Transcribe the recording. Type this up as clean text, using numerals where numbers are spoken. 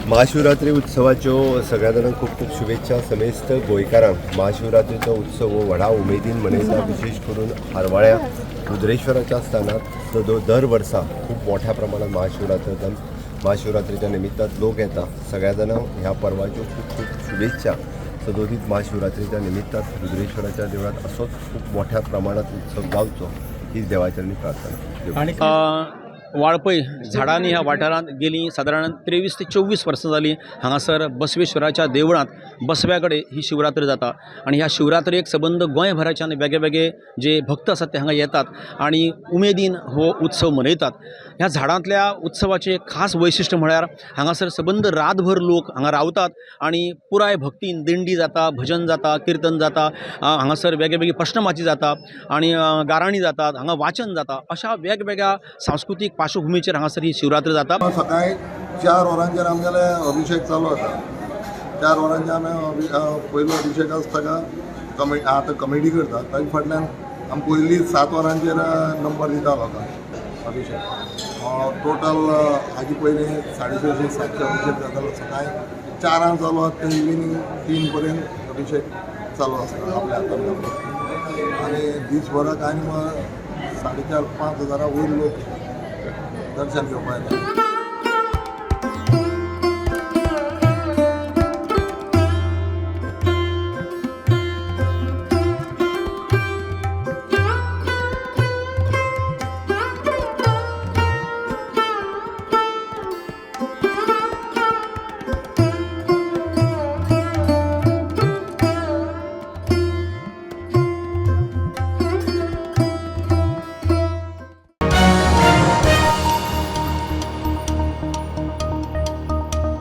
महाशिवरात्री उत्सवाच्यो सगळ्या जाणांक खूप खूप शुभेच्छा. समेस्त गोंयकारांक महाशिवरात्रीचो उत्सव हो व्हडा उमेदीन मनयता. विशेष करून हारवाळ्या रुद्रेश्वराच्या स्थानात दर वर्सा खूप मोठ्या प्रमाणात महाशिवरात्रीच्या निमित्तान लोक येता. सगळ्या जाणांक ह्या पर्वाच्यो खूप खूप शुभेच्छा. सदोदीत महाशिवरात्रीच्या निमित्तान रुद्रेश्वराच्या देवळात असोच खूप मोठ्या प्रमाणात उत्सव जावचो ही देवाचरणी प्रार्थना. आणि वाळपय झाडांनी ह्या वाठारांत गेली सादारण 23 ते 24 वर्सां जाली. हांगासर बसवेश्वराच्या देवळांत बसव्या कडेन ही शिवरात्री जाता आणि ह्या शिवरात्रेक संबंध गोंयभराच्यान वेगळे वेगळे जे भक्त आसात ते हांगा येतात आणि उमेदीन हो उत्सव मनयतात. ह्या झाडांतल्या उत्सवाचे खास वैशिश्ट्य म्हळ्यार हांगासर संबंध रातभर लोक हांगा रावतात आणि पुराय भक्तीन दिंडी जाता, भजन जाता, कीर्तन जाता, हांगासर वेगवेगळी प्रश्नमाची जाता आणि गाराणी जातात, हांगा वाचन जाता. अशा वेगवेगळ्या सांस्कृतिक पार्श्वभूमीचेर हांगासर ही शिवरात्र जाता. सकाळी 4 वरांचेर आमगेले अभिषेक चालू जाता. 4 वरांचे आमी पयलो अभिषेक आसता आतां कमिटी करता. ताजे फाटल्यान आमी पयलीं 7 वरांचेर नंबर दिता लोकांक अभिषेक. टोटल हाजे पयलीं 650 700 अभिषेक जातालो. सकाळी 4 चालू आसता ते इविनिंग 3 पर्यंत अभिषेक चालू आसता आपल्या हातान. आनी दिसभराक आनी 4,500-5,000 वयर लोक दर्शन घेवपाक येता.